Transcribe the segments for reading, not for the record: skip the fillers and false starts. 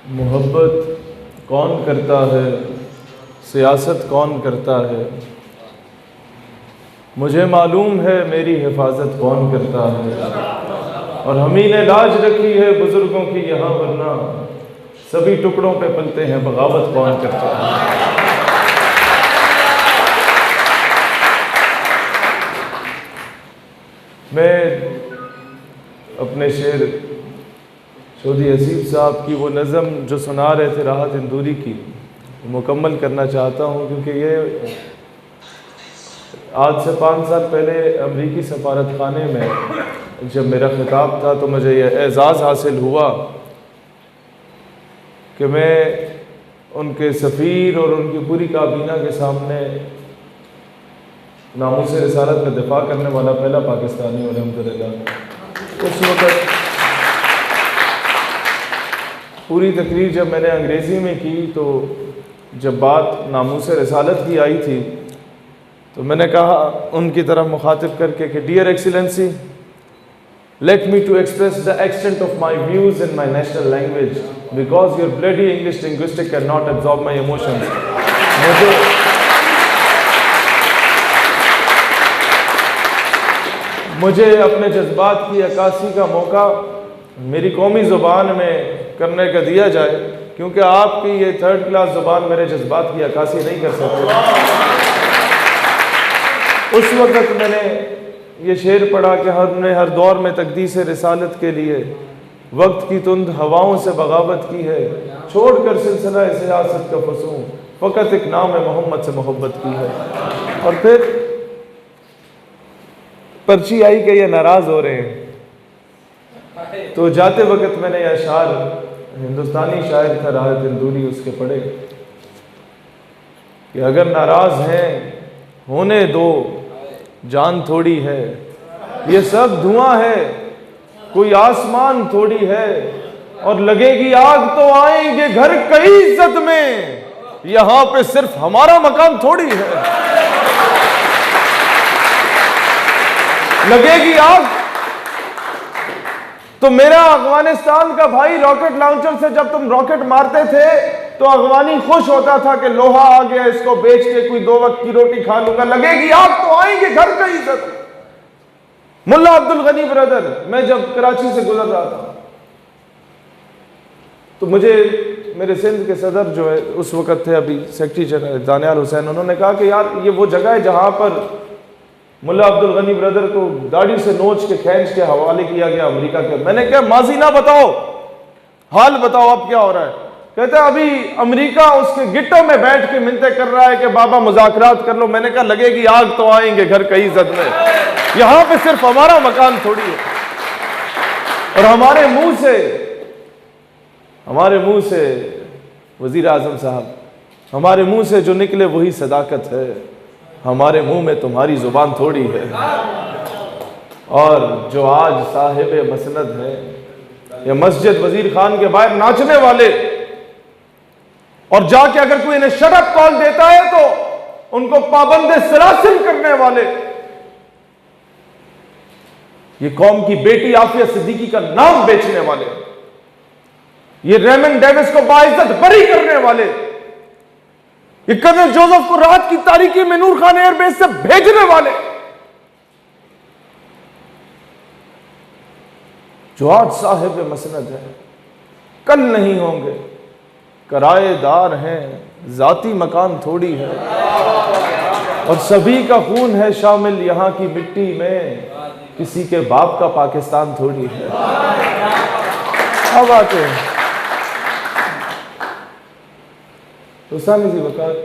मोहब्बत कौन करता है, सियासत कौन करता है, मुझे मालूम है मेरी हिफाजत कौन करता है। और हम ही ने लाज रखी है बुजुर्गों की यहाँ, वरना सभी टुकड़ों पे पलते हैं, बगावत कौन करता है। मैं अपने शेर चौधरी हसीब साहब की वो नज़म जो सुना रहे थे राहत इंदूरी की, मुकम्मल करना चाहता हूँ, क्योंकि ये आज से 5 साल पहले अमरीकी सफारत खाने में जब मेरा खिताब था तो मुझे यह एज़ाज़ हासिल हुआ कि मैं उनके सफ़ीर और उनकी पूरी काबीना के सामने नामूस रिसालत में दिफा करने वाला पहला पाकिस्तानी हूँ अल्हम्दुलिल्लाह। उस वक़्त पूरी तकरीर जब मैंने अंग्रेज़ी में की तो जब बात नामूस रिसालत की आई थी तो मैंने कहा उनकी तरफ मुखातिब करके कि dear excellency, let me to express the extent of my views in my national language because your bloody English linguistic can not absorb my emotions. मुझे अपने जज्बात की अक्कासी का मौका मेरी कौमी ज़ुबान में करने का दिया जाए, क्योंकि आपकी ये 3rd क्लास ज़ुबान मेरे जज्बात की अक्कासी नहीं कर सकते। उस वक़्त मैंने ये शेर पढ़ा कि हमने हर दौर में तक़दीस रिसालत के लिए वक्त की तुंद हवाओं से बगावत की है, छोड़कर सिलसिला सियासत का फसूं फ़कत एक नाम मोहम्मद से मोहब्बत की है। और फिर पर्ची आई कि ये नाराज़ हो रहे हैं, तो जाते वक्त मैंने यह अशार, हिंदुस्तानी शायर था राहत इंदूरी, उसके पढ़े कि अगर नाराज़ हैं होने दो, जान थोड़ी है, ये सब धुआं है, कोई आसमान थोड़ी है, और लगेगी आग तो आएंगे घर कई इज्जत में, यहां पे सिर्फ हमारा मकान थोड़ी है। लगेगी आग तो मेरा अफगानिस्तान का भाई रॉकेट लॉन्चर से जब तुम रॉकेट मारते थे तो अफगानी खुश होता था कि लोहा आ गया, इसको बेच के कोई 2 वक्त की रोटी खा लूंगा। लगेगी आग तो आएंगे घर का इज्जत। मुल्ला अब्दुल गनी ब्रदर, मैं जब कराची से गुजर रहा था तो मुझे मेरे सिंध के सदर जो है उस वक्त थे अभी सेक्रेटरी जनरल दानियाल हुसैन, उन्होंने कहा कि यार ये वो जगह है जहां पर मुल्ला अब्दुल गनी ब्रदर को दाढ़ी से नोच के खींच के हवाले किया गया अमेरिका के। मैंने कहा माजी ना बताओ, हाल बताओ अब क्या हो रहा है। कहते हैं अभी अमेरिका उसके गिट्टों में बैठ के मिन्नतें कर रहा है कि बाबा मुज़ाकरात कर लो। मैंने कहा लगेगी आग तो आएंगे घर कई इज्जत में, यहां पे सिर्फ हमारा मकान थोड़ी है। और हमारे मुंह से वजीर आजम साहब, हमारे मुंह से जो निकले वही सदाकत है, हमारे मुंह में तुम्हारी जुबान थोड़ी है। और जो आज साहिब मसनद है, या मस्जिद वजीर खान के बाहर नाचने वाले, और जाके अगर कोई इन्हें शट अप कॉल देता है तो उनको पाबंदे सलासिल करने वाले, ये कौम की बेटी आफिया सिद्दीकी का नाम बेचने वाले, ये रेमन डेविस को बाइज्जत बरी करने वाले, ये कर्नल जोसेफ को रात की तारीकी में नूर खान एयरबेस से भेजने वाले, जो आज साहिब मसनद है कल नहीं होंगे, किराएदार हैं, जाती मकान थोड़ी है, और सभी का खून है शामिल यहां की मिट्टी में, किसी के बाप का पाकिस्तान थोड़ी है। अब आते हैं तो सामी जी वकार,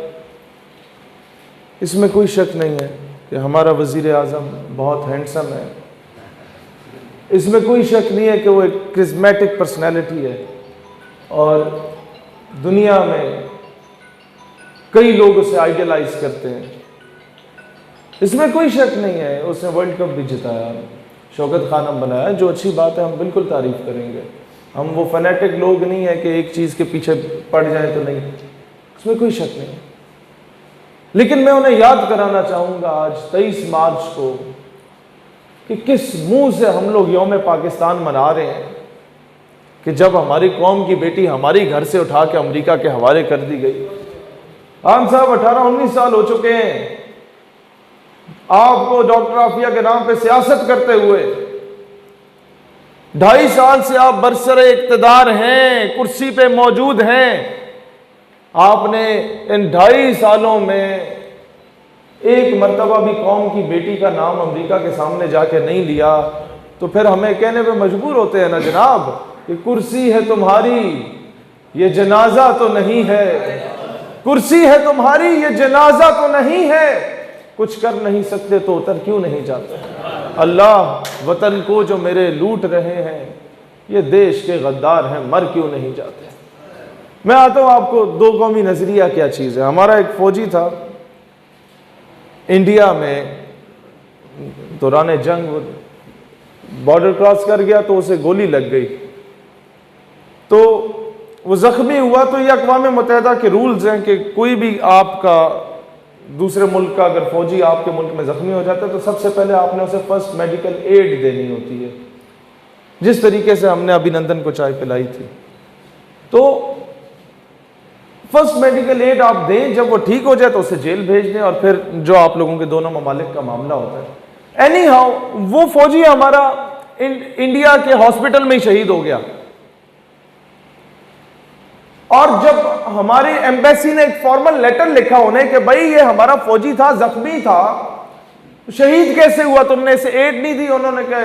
इसमें कोई शक नहीं है कि हमारा वजीर आज़म बहुत हैंडसम है, इसमें कोई शक नहीं है कि वो एक क्रिस्मेटिक पर्सनैलिटी है, और दुनिया में कई लोग उसे आइडियलाइज करते हैं, इसमें कोई शक नहीं है। उसने वर्ल्ड कप भी जिताया, शौकत खानम बनाया, जो अच्छी बात है, हम बिल्कुल तारीफ करेंगे। हम वो फनेटिक लोग नहीं है कि एक चीज़ के पीछे पड़ जाए तो नहीं, इसमें कोई शक नहीं। लेकिन मैं उन्हें याद कराना चाहूँगा आज 23 मार्च को कि किस मुंह से हम लोग यौम पाकिस्तान मना रहे हैं, कि जब हमारी कौम की बेटी हमारी घर से उठा के अमेरिका के हवाले कर दी गई। खान साहब 18-19 साल हो चुके हैं आपको डॉक्टर आफिया के नाम पे सियासत करते हुए। 2.5 साल से आप बरसरे इक्तदार हैं, कुर्सी पे मौजूद हैं। आपने इन 2.5 सालों में एक मर्तबा भी कौम की बेटी का नाम अमेरिका के सामने जाके नहीं लिया, तो फिर हमें कहने पे मजबूर होते हैं ना जनाब कि कुर्सी है तुम्हारी, ये जनाजा तो नहीं है। कुर्सी है तुम्हारी, ये जनाजा तो नहीं है। कुछ कर नहीं सकते तो उतर क्यों नहीं जाते। अल्लाह वतन को जो मेरे लूट रहे हैं, ये देश के गद्दार हैं, मर क्यों नहीं जाते। मैं आता हूं आपको दो कौमी नजरिया क्या चीज़ है। हमारा एक फौजी था इंडिया में, दौरान जंग बॉर्डर क्रॉस कर गया तो उसे गोली लग गई, तो वो जख्मी हुआ। तो ये अक़वाम मुत्तहिदा के रूल्स हैं कि कोई भी आपका दूसरे मुल्क का अगर फौजी आपके मुल्क में जख्मी हो जाता है तो सबसे पहले आपने उसे फर्स्ट मेडिकल एड देनी होती है, जिस तरीके से हमने अभिनंदन को चाय पिलाई थी। तो फर्स्ट मेडिकल एड आप दें, जब वो ठीक हो जाए तो उसे जेल भेज दें, और फिर जो आप लोगों के दोनों ममालिक का मामला होता है। एनी हाउ वो फौजी हमारा इंडिया के हॉस्पिटल में ही शहीद हो गया, और जब हमारी एम्बेसी ने एक फॉर्मल लेटर लिखा उन्हें कि भाई ये हमारा फौजी था, जख्मी था, शहीद कैसे हुआ, तुमने इसे एड नहीं दी। उन्होंने कहा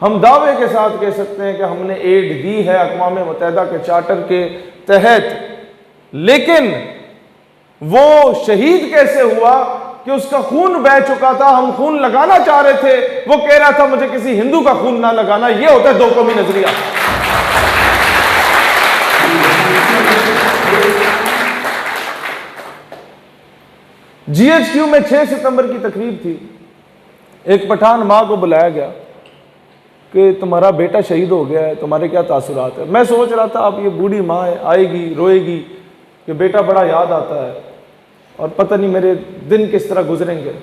हम दावे के साथ कह सकते हैं कि हमने एड दी है अक़वाम मुत्तहिदा के चार्टर के तहत, लेकिन वो शहीद कैसे हुआ कि उसका खून बह चुका था, हम खून लगाना चाह रहे थे, वो कह रहा था मुझे किसी हिंदू का खून ना लगाना। ये होता है दो कौमी नजरिया। GHQ में 6 सितंबर की तकरीब थी। एक पठान माँ को बुलाया गया कि तुम्हारा बेटा शहीद हो गया है, तुम्हारे क्या तासुरात है। मैं सोच रहा था अब ये बूढ़ी माँ है, आएगी रोएगी कि बेटा बड़ा याद आता है और पता नहीं मेरे दिन किस तरह गुजरेंगे।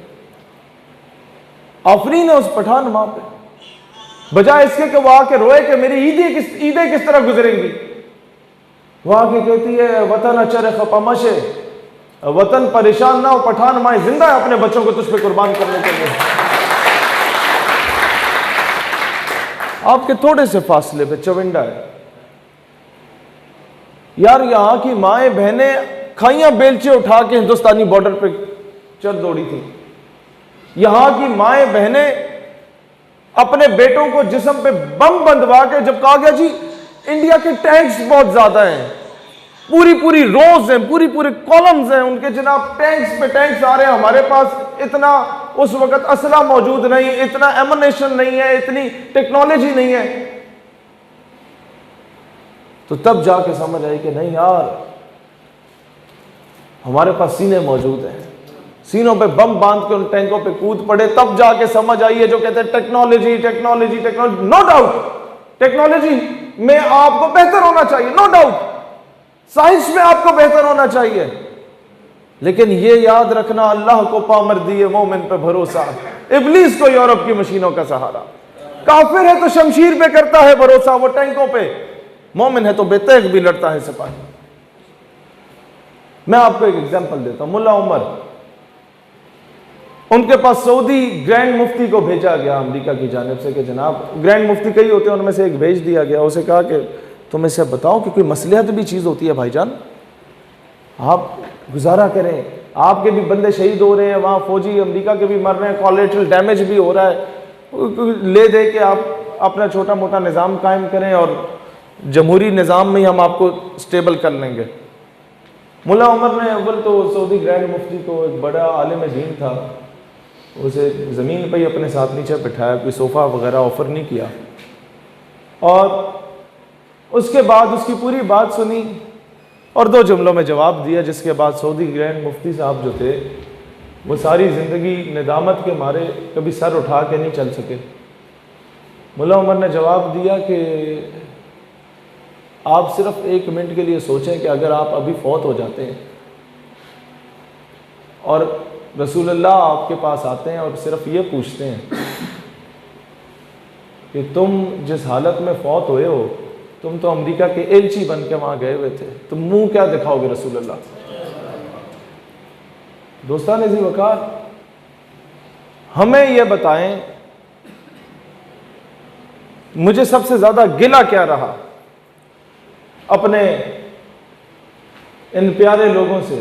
आफरीन है उस पठान माँ पे, बजाय इसके कि वो आके रोए कि मेरी ईदें किस तरह गुजरेंगी, वो आके कहती है वतन अचर खपमशे, वतन परेशान ना हो, पठान माए जिंदा है अपने बच्चों को तुझ पे कुर्बान करने के लिए। आपके थोड़े से फासले पे चविंडा है यार। यहां की माए बहनें खाइयां बेलचे उठा के हिंदुस्तानी बॉर्डर पे चढ़ दौड़ी थी। यहां की माए बहनें अपने बेटों को जिस्म पे बम बंधवा के, जब कहा गया जी इंडिया के टैंक्स बहुत ज्यादा हैं, पूरी रोज हैं, पूरे कॉलम्स हैं उनके, जनाब टैंक्स पे टैंक्स आ रहे हैं, हमारे पास इतना उस वक्त असला मौजूद नहीं, इतना एमुनेशन नहीं है, इतनी टेक्नोलॉजी नहीं है। तो तब जाके समझ आई कि नहीं यार, हमारे पास सीने मौजूद हैं, सीनों पे बम बांध के उन टैंकों पे कूद पड़े। तब जाके समझ आई है जो कहते हैं technology technology technology. No doubt technology में आपको बेहतर होना चाहिए, नो डाउट साइंस में आपको बेहतर होना चाहिए, लेकिन ये याद रखना अल्लाह को पामर्दी है, मोमिन पे भरोसा, इब्लीस को यूरोप की मशीनों का सहारा। काफिर है तो शमशीर पे करता है भरोसा, वो टैंकों पे, मोमिन है तो बेतैक भी लड़ता है सिपाही। मैं आपको एक एग्जांपल देता हूं। मुल्ला उमर, उनके पास सऊदी ग्रैंड मुफ्ती को भेजा गया अमेरिका की जानिब से कि जनाब, ग्रैंड मुफ्ती कई होते हैं, उनमें से एक भेज दिया गया। उसे कहा कि तुम इसे बताओ कि कोई मसलहत भी चीज़ होती है भाईजान, आप गुजारा करें, आपके भी बंदे शहीद हो रहे हैं, वहाँ फौजी अमेरिका के भी मर रहे हैं, कोलेटरल डैमेज भी हो रहा है, ले दे के आप अपना छोटा मोटा निज़ाम कायम करें और जमहूरी निज़ाम में ही हम आपको स्टेबल कर लेंगे। मुल्ला उमर ने अव्वल तो सऊदी ग्रैंड मुफ्ती को, एक बड़ा आलिम दीन था, उसे ज़मीन पर ही अपने साथ नीचे बिठाया, कोई सोफ़ा वगैरह ऑफ़र नहीं किया, और उसके बाद उसकी पूरी बात सुनी और 2 जुमलों में जवाब दिया, जिसके बाद सऊदी ग्रैंड मुफ्ती साहब जो थे वो सारी ज़िंदगी निदामत के मारे कभी सर उठा के नहीं चल सके। मुल्ला उमर ने जवाब दिया कि आप सिर्फ 1 मिनट के लिए सोचें कि अगर आप अभी फौत हो जाते हैं और रसूलुल्लाह आपके पास आते हैं और सिर्फ ये पूछते हैं कि तुम जिस हालत में फौत हुए हो तुम तो अमेरिका के एलची बन के वहां गए हुए थे, तुम मुंह क्या दिखाओगे रसूलुल्लाह। दोस्तान जी वकार, हमें यह बताएं, मुझे सबसे ज्यादा गिला क्या रहा अपने इन प्यारे लोगों से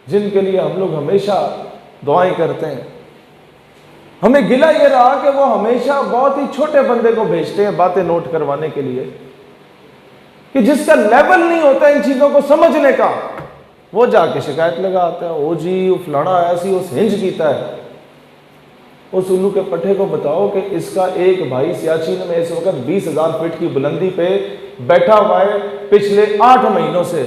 जिनके लिए हम लोग हमेशा दुआएं करते हैं। हमें गिला यह रहा कि वो हमेशा बहुत ही छोटे बंदे को भेजते हैं बातें नोट करवाने के लिए, कि जिसका लेवल नहीं होता इन चीजों को समझने का, वो जाके शिकायत लगा आता है, ओ जी वो फलाना ऐसी उस हिंज कीता है। उस उल्लू के पट्टे को बताओ कि इसका एक भाई सियाचिन में इस वक्त 20,000 फीट की बुलंदी पे बैठा हुआ है पिछले 8 महीनों से,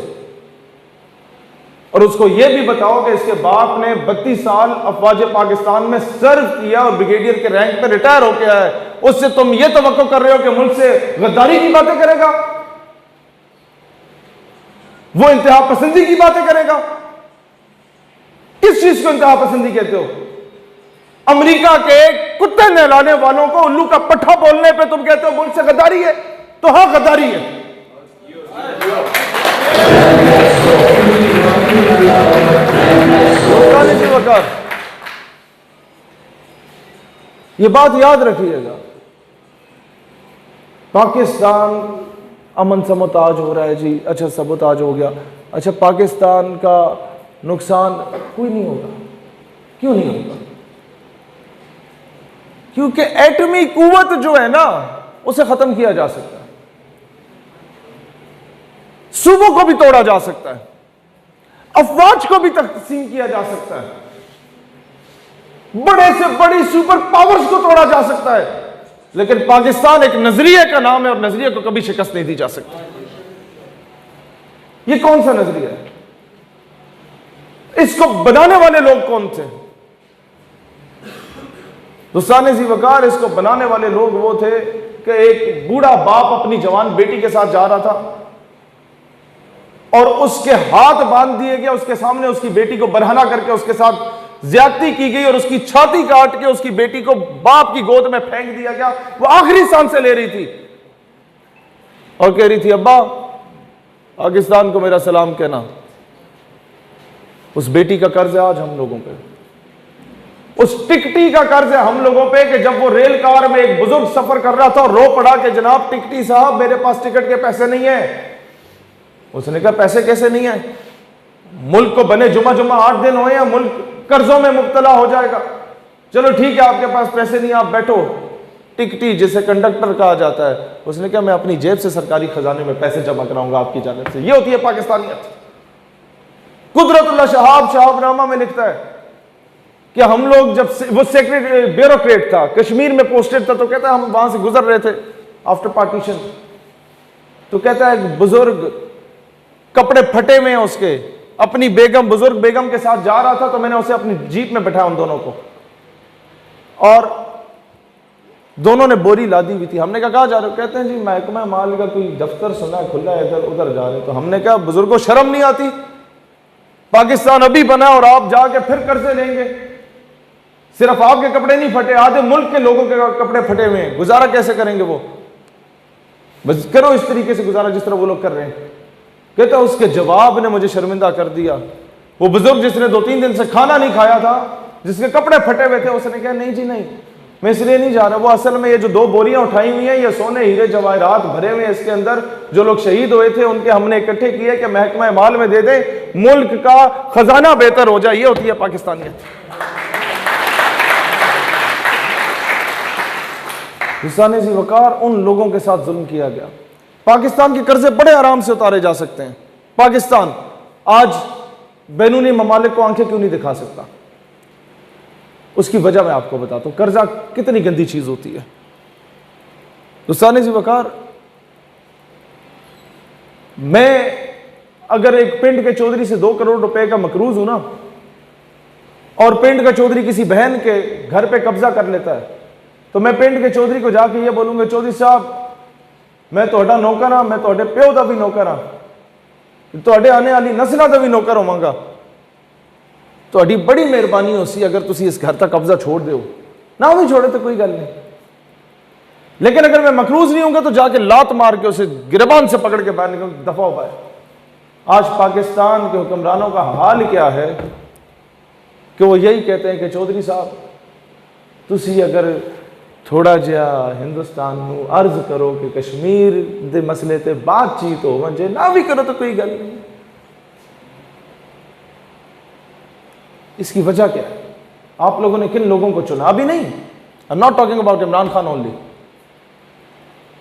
और उसको यह भी बताओ कि इसके बाप ने 32 साल अफवाज पाकिस्तान में सर्व किया और ब्रिगेडियर के रैंक पे रिटायर होके आया है। उससे तुम ये तवक्को कर रहे हो कि मुल्क से गद्दारी की बातें करेगा, वो इंतहा पसंदी की बातें करेगा। किस चीज को इंतहा पसंदी कहते हो? अमेरिका के कुत्ते नहलाने वालों को उल्लू का पट्टा बोलने पे तुम कहते हो मुल्क से गद्दारी है? तो हाँ गद्दारी है। ये बात याद रखिएगा, पाकिस्तान अमन समोताज हो रहा है जी, अच्छा सबोताज हो गया, अच्छा पाकिस्तान का नुकसान कोई नहीं होगा। क्यों नहीं होगा? क्योंकि एटमी कुव्वत जो है ना उसे खत्म किया जा सकता है, सूबों को भी तोड़ा जा सकता है, अफवाज को भी तकसीम किया जा सकता है, बड़े से बड़ी सुपर पावर्स को तोड़ा जा सकता है, लेकिन पाकिस्तान एक नजरिए का नाम है और नजरिए को कभी शिकस्त नहीं दी जा सकती। ये कौन सा नजरिया है? इसको बनाने वाले लोग कौन थे? दोस्तान जी वकार, इसको बनाने वाले लोग वो थे कि एक बूढ़ा बाप अपनी जवान बेटी के साथ जा रहा था और उसके हाथ बांध दिए गया, उसके सामने उसकी बेटी को बरहना करके उसके साथ ज्यादती की गई और उसकी छाती काट के उसकी बेटी को बाप की गोद में फेंक दिया गया। वो आखिरी सांसें ले रही थी और कह रही थी, अब्बा पाकिस्तान को मेरा सलाम कहना। उस बेटी का कर्ज है आज हम लोगों पे, उस टिकटी का कर्ज है हम लोगों पे कि जब वो रेल कार में एक बुजुर्ग सफर कर रहा था और रो पड़ा कि जनाब टिकटी साहब मेरे पास टिकट के पैसे नहीं है। उसने कहा पैसे कैसे नहीं है? मुल्क को बने जुमा 8 दिन हुए हैं, मुल्क कर्जों में मुब्तला हो जाएगा। चलो ठीक है, आपके पास पैसे नहीं, आप बैठो। टिकटी जिसे कंडक्टर कहा जाता है, उसने कहा मैं अपनी जेब से सरकारी खजाने में पैसे जमा कराऊंगा आपकी जानिब से। ये होती है पाकिस्तानियत। कुदरतुल्लाह शहाबनामा में लिखता है कि हम लोग जब वो सेक्रेटरी ब्यूरोक्रेट था, कश्मीर में पोस्टेड था, तो कहता है हम वहां से गुजर रहे थे आफ्टर पार्टीशन, तो कहता है बुजुर्ग कपड़े फटे हुए हैं उसके, अपनी बेगम बुजुर्ग बेगम के साथ जा रहा था, तो मैंने उसे अपनी जीप में बैठाया उन दोनों को, और दोनों ने बोरी लादी हुई थी। हमने कहा कहाँ जा रहे हो? कहते हैं जी महकमा माल का कोई दफ्तर सुना है खुला है, इधर उधर जा रहे। तो हमने कहा बुजुर्गों शर्म नहीं आती? पाकिस्तान अभी बना और आप जाके फिर कर्जे लेंगे। सिर्फ आपके कपड़े नहीं फटे, आधे मुल्क के लोगों के कपड़े फटे हुए हैं, गुजारा कैसे करेंगे? वो बस करो इस तरीके से गुजारा जिस तरह वो लोग कर रहे हैं। कहता उसके जवाब ने मुझे शर्मिंदा कर दिया। वो बुजुर्ग जिसने 2-3 दिन से खाना नहीं खाया था, जिसके कपड़े फटे हुए थे, उसने कहा नहीं जी नहीं, मैं इसलिए नहीं जा रहा। वो असल में ये जो 2 बोरियां उठाई हुई हैं, ये सोने हीरे जवाहरात भरे हुए हैं, इसके अंदर जो लोग शहीद हुए थे उनके हमने इकट्ठे किए कि महकमा माल में दे दें, मुल्क का खजाना बेहतर हो जाए। ये होती है पाकिस्तानियत। हिस्साने जी वकार, उन लोगों के साथ जुल्म किया गया। पाकिस्तान के कर्जे बड़े आराम से उतारे जा सकते हैं। पाकिस्तान आज बैरूनी ममालिक को आंखें क्यों नहीं दिखा सकता? उसकी वजह मैं आपको बताता हूं। कर्जा कितनी गंदी चीज होती है। हिस्साने जी वकार, मैं अगर एक पिंड के चौधरी से 2 करोड़ रुपए का मकरूज हूं ना, और पिंड का चौधरी किसी बहन के घर पे कब्जा कर लेता है, तो मैं पिंड के चौधरी को जाके ये बोलूंगा, चौधरी साहब मैं तोड़ा नौकर हाँ, मैं तोड़े प्यो का भी नौकर हाँ, तोड़े आने वाली नस्लों का भी नौकर होवांगा। तोड़ी बड़ी मेहरबानी हो सी अगर तुसी इस घर तक कब्जा छोड़ दो, ना भी छोड़े तो कोई गल नहीं, लेकिन अगर मैं मकरूज नहीं होऊंगा तो जाके लात मार के उसे गिरबान से पकड़ के बाहर निकल, दफा हो पाए। आज पाकिस्तान के हुक्मरानों का हाल क्या है कि वो यही कहते हैं कि चौधरी साहब तुसी अगर थोड़ा जिहा हिंदुस्तान नूं अर्ज करो कि कश्मीर दे मसले ते बातचीत हो वंजे, ना भी करो तो कोई गल नहीं। इसकी वजह क्या है? आप लोगों ने किन लोगों को चुना? अभी नहीं, I am not talking about Imran Khan only.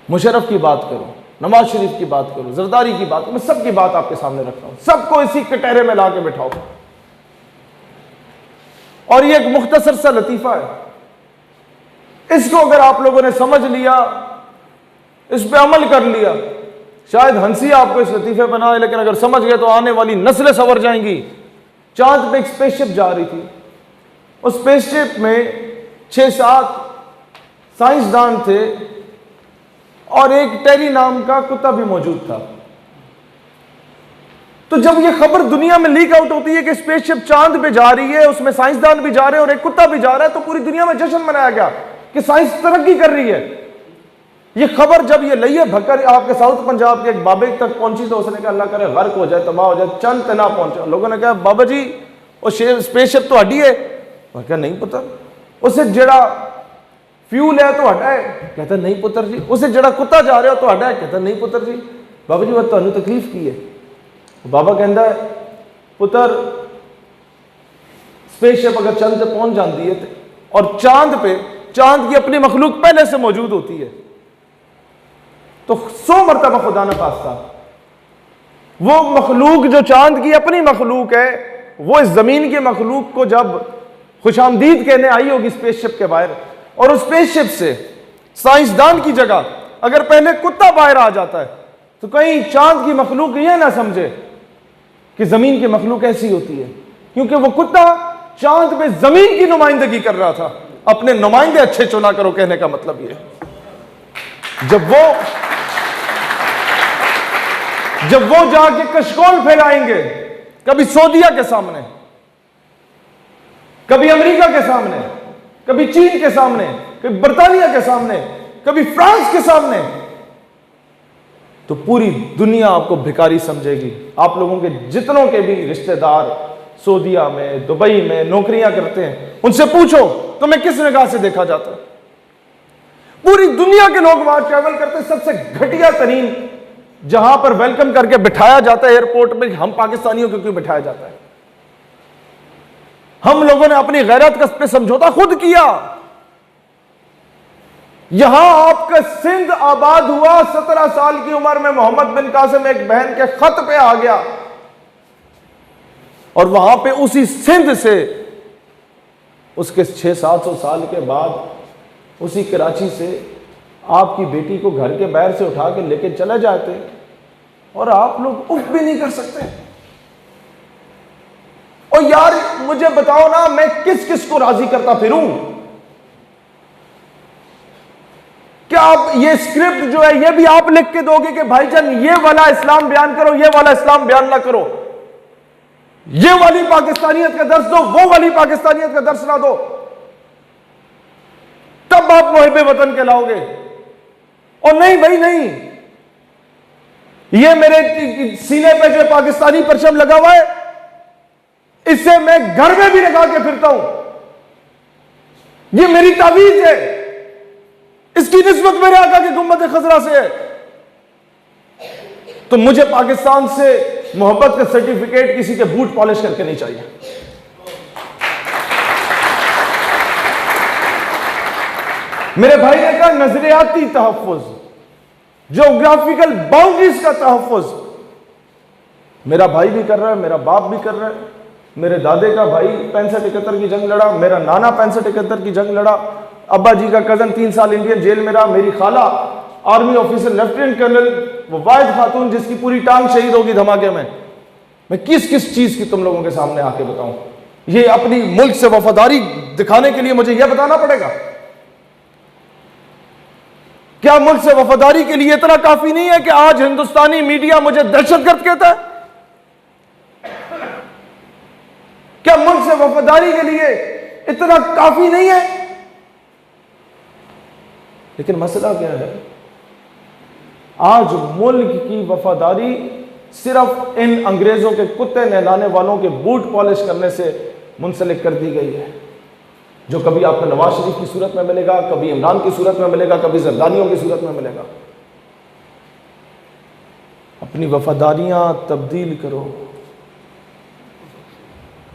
Musharraf की बात करो, नवाज शरीफ की बात करो, जरदारी की बात करो, मैं सबकी बात आपके सामने रख रहा हूं। सबको इसी कटहरे में ला के बिठाओ। और ये एक मुख्तसर सा लतीफा है, इसको अगर आप लोगों ने समझ लिया, इस पे अमल कर लिया, शायद हंसी आपको इस लतीफे पर ना आए, लेकिन अगर समझ गए तो आने वाली नस्लें संवर जाएंगी। चांद पे एक स्पेसशिप जा रही थी, उस स्पेसशिप में 6-7 साइंसदान थे और एक टेरी नाम का कुत्ता भी मौजूद था। तो जब यह खबर दुनिया में लीक आउट होती है कि स्पेसशिप चांद पे जा रही है, उसमें साइंसदान भी जा रहे हैं और एक कुत्ता भी जा रहा है, तो पूरी दुनिया में जश्न मनाया गया कि साइंस तरक्की कर रही है। यह खबर जब ये लइया भक्कर आपके साउथ पंजाब के एक बाबे तक पहुंची तो उसने कहा अल्लाह करे गर्क हो जाए, तबाह हो जाए, चंद तना पहुंचा। लोगों ने कहा बाबा जी वो स्पेसशिप तो हड्डी है। मैं क्या नहीं पता। उसे जड़ा फ्यूल है तो हटा है, कहता नहीं पुत्र जी। उसे जड़ा कुत्ता जा रहा हो तो हटा है, कहता नहीं पुत्र जी। बाबा जी वह तुहानू तकलीफ की है? बाबा कहता है पुत्र स्पेसशिप अगर चंद पे पहुंच जाती है और चांद की अपनी मखलूक पहले से मौजूद होती है तो 100 मरतबा खुदा न खास्ता वो मखलूक जो चांद की अपनी मखलूक है, वो इस जमीन की मखलूक को जब खुशामदीद कहने आई होगी स्पेसशिप के बाहर, और उस स्पेसशिप से साइंसदान की जगह अगर पहले कुत्ता बाहर आ जाता है तो कहीं चांद की मखलूक यह ना समझे कि जमीन की मखलूक ऐसी होती है, क्योंकि वो कुत्ता चांद पे जमीन की नुमाइंदगी कर रहा था। अपने नुमाइंदे अच्छे चुना करो, कहने का मतलब यह जब वो जाके कशकोल फैलाएंगे, कभी सऊदीया के सामने, कभी अमेरिका के सामने, कभी चीन के सामने, कभी बर्तानिया के सामने, कभी फ्रांस के सामने, तो पूरी दुनिया आपको भिखारी समझेगी। आप लोगों के जितनों के भी रिश्तेदार सऊदीया में, दुबई में नौकरियां करते हैं, उनसे पूछो तुम्हें किस निगाह से देखा जाता है। पूरी दुनिया के लोग वहां ट्रैवल करते हैं, सबसे घटिया तरीन जहां पर वेलकम करके बिठाया जाता है एयरपोर्ट में, हम पाकिस्तानियों को क्यों बिठाया जाता है? हम लोगों ने अपनी गैरत का पे समझौता खुद किया। यहां आपका सिंध आबाद हुआ, 17 साल की उम्र में मोहम्मद बिन कासिम एक बहन के खत पे आ गया और वहां पे उसी सिंध से उसके 600-700 साल के बाद उसी कराची से आपकी बेटी को घर के बाहर से उठा के लेके चले जाते और आप लोग उफ भी नहीं कर सकते। और यार मुझे बताओ ना, मैं किस किस को राजी करता फिरूं? क्या आप ये स्क्रिप्ट जो है ये भी आप लिख के दोगे कि भाईजान ये वाला इस्लाम बयान करो, ये वाला इस्लाम बयान ना करो, ये वाली पाकिस्तानियत का दर्स दो, वो वाली पाकिस्तानियत का दर्स ना दो, तब आप मुहिब्बे वतन कहलाओगे? और नहीं भाई नहीं, ये मेरे सीने पे जो पाकिस्तानी परचम लगा हुआ है इससे मैं घर में भी लगा के फिरता हूं, ये मेरी तावीज है, इसकी निस्बत मेरे आका के गुंबद खजरा से है। तो मुझे पाकिस्तान से मोहब्बत का सर्टिफिकेट किसी के बूट पॉलिश करके नहीं चाहिए। मेरे भाई ने कहा नजरियाती तहफ्फुज, ज्योग्राफिकल बाउंड्रीज का तहफ्फुज मेरा भाई भी कर रहा है, मेरा बाप भी कर रहा है, मेरे दादे का भाई 65-71 की जंग लड़ा, मेरा नाना 65-71 की जंग लड़ा, अब्बा जी का कजन 3 साल इंडियन जेल में रहा, मेरी खाला आर्मी ऑफिसर लेफ्टिनेंट कर्नल वो वाहिद खातून जिसकी पूरी टांग शहीद होगी धमाके में। मैं किस किस चीज की तुम लोगों के सामने आके बताऊं? ये अपनी मुल्क से वफादारी दिखाने के लिए मुझे यह बताना पड़ेगा? क्या मुल्क से वफादारी के लिए इतना काफी नहीं है कि आज हिंदुस्तानी मीडिया मुझे दहशतगर्द कहता है? क्या मुल्क से वफादारी के लिए इतना काफी नहीं है लेकिन मसला क्या है, आज मुल्क की वफादारी सिर्फ इन अंग्रेजों के कुत्ते नहलाने वालों के बूट पॉलिश करने से मुंसलिक कर दी गई है, जो कभी आपको नवाज शरीफ की सूरत में मिलेगा, कभी इमरान की सूरत में मिलेगा, कभी जरदानियों की सूरत में मिलेगा। अपनी वफादारियां तब्दील करो,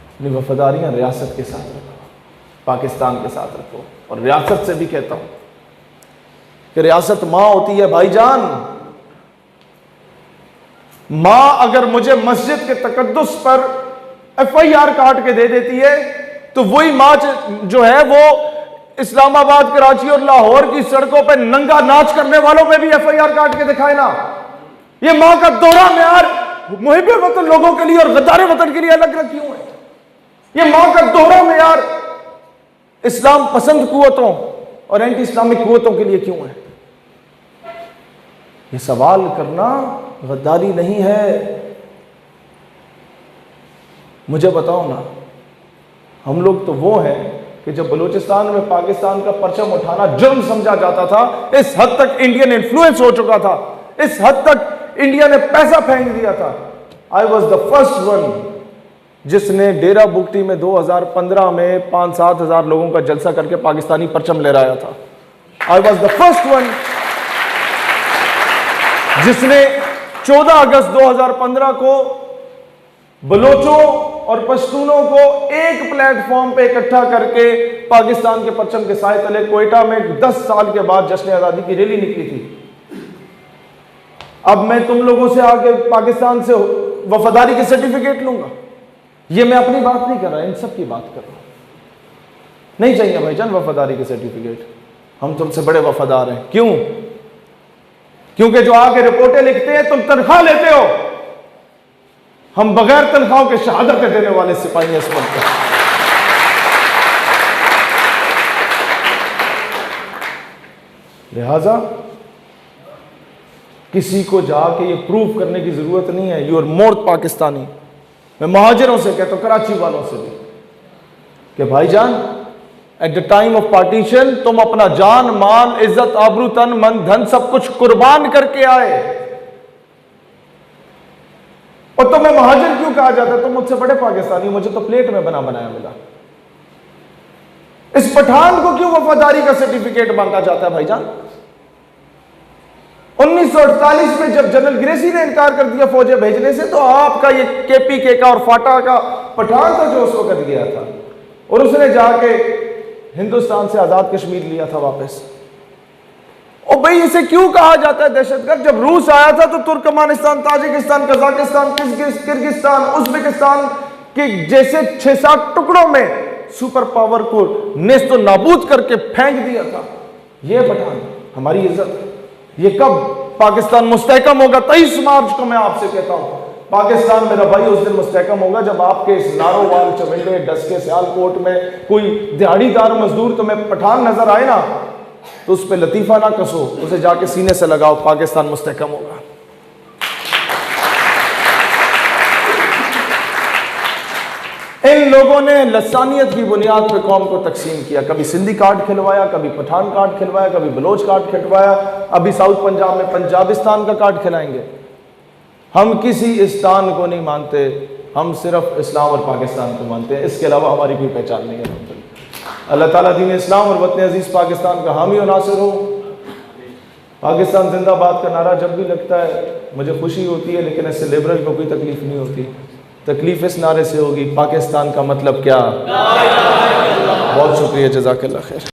अपनी वफादारियां रियासत के साथ रखो, पाकिस्तान के साथ रखो। और रियासत से भी कहता हूं कि रियासत मां होती है भाईजान। मां अगर मुझे मस्जिद के तकद्दुस पर FIR काट के दे देती है, तो वही मां जो है वो इस्लामाबाद, कराची और लाहौर की सड़कों पर नंगा नाच करने वालों पे भी FIR काट के दिखाए ना। ये मां का दोहरा मेयार मुहिब्बे वतन लोगों के लिए और गद्दारे वतन के लिए अलग अलग क्यों है? ये मां का दोहरा मेयार इस्लाम पसंद कुव्वतों और एंटी इस्लामिक कुव्वतों के लिए क्यों है? ये सवाल करना गद्दारी नहीं है। मुझे बताओ ना, हम लोग तो वो हैं कि जब बलूचिस्तान में पाकिस्तान का परचम उठाना जुर्म समझा जाता था, इस हद तक इंडियन इन्फ्लुएंस हो चुका था, इस हद तक इंडिया ने पैसा फेंक दिया था। I was the first one जिसने डेरा बुगटी में 2015 में 5-7 हजार लोगों का जलसा करके पाकिस्तानी परचम लहराया था। I was the first one जिसने 14 अगस्त 2015 को बलोचों और पश्तूनों को एक प्लेटफॉर्म पे इकट्ठा करके पाकिस्तान के परचम के साए तले कोयटा में 10 साल के बाद जश्न आजादी की रैली निकली थी। अब मैं तुम लोगों से आके पाकिस्तान से वफादारी के सर्टिफिकेट लूंगा? ये मैं अपनी बात नहीं कर रहा, इन सब की बात कर रहा हूं। नहीं चाहिए भाईजान वफादारी के सर्टिफिकेट, हम तुमसे बड़े वफादार हैं। क्यों? क्योंकि जो आके रिपोर्टें लिखते हैं तुम तनख्वाह लेते हो, हम बगैर तनख्वाहों के शहादतें देने वाले सिपाही हैं इस मुल्क में। लिहाजा किसी को जाके ये प्रूव करने की जरूरत नहीं है यू आर मोर पाकिस्तानी। मैं महाजिरों से कहता हूं, कराची वालों से भी, कि भाईजान at the time of partition तुम अपना जान, माल, इज्जत, आबरू, तन, मन, धन सब कुछ कुर्बान करके आए, और तुम्हें महाजिर क्यों कहा जाता है? तुम मुझसे बड़े पाकिस्तानी, मुझे तो प्लेट में बना बनाया मिला। इस पठान को क्यों वफादारी का सर्टिफिकेट मांगा जाता है भाईजान? 1948 में जब जनरल ग्रेसी ने इनकार कर दिया फौजें भेजने से, तो आपका ये KPK का और फाटा का पठान था जो उस वक्त गया था, और उसने जाके हिंदुस्तान से आजाद कश्मीर लिया था वापस। और भाई इसे क्यों कहा जाता है दहशतगर्द? जब रूस आया था तो Turkmenistan, Tajikistan, Kazakhstan, Kyrgyzstan, Uzbekistan के जैसे 6-7 टुकड़ों में सुपर पावर को नेस्तो नाबूद करके फेंक दिया था। यह पठान हमारी इज्जत। ये कब पाकिस्तान मुस्तहकम होगा? 23 मार्च को मैं आपसे कहता हूं, पाकिस्तान मेरा भाई उस दिन मुस्तहकम होगा जब आपके इस नारोवाल, चविंडे, डस्के, सियालकोट में कोई दिहाड़ीदार मजदूर तुम्हें पठान नजर आए ना, तो उस पर लतीफा ना कसो, उसे जाके सीने से लगाओ, पाकिस्तान मुस्तहकम होगा। इन लोगों ने लसानियत की बुनियाद पर कौम को तकसीम किया। कभी सिंधी कार्ड खिलवाया, कभी पठान कार्ड खिलवाया, कभी बलोच कार्ड खिलवाया, अभी साउथ पंजाब में पंजाबिस्तान का कार्ड खिलाएंगे। हम किसी इस्तान को नहीं मानते, हम सिर्फ इस्लाम और पाकिस्तान को मानते हैं, इसके अलावा हमारी कोई पहचान नहीं है। अल्लाह ताला दीन इस्लाम और वतन अजीज पाकिस्तान का हामी और नासिर हो। पाकिस्तान जिंदाबाद का नारा जब भी लगता है मुझे खुशी होती है, लेकिन इससे लिबरल को कोई तकलीफ नहीं होती। तकलीफ इस नारे से होगी, पाकिस्तान का मतलब क्या। बहुत शुक्रिया, जज़ाकल्लाह खैर।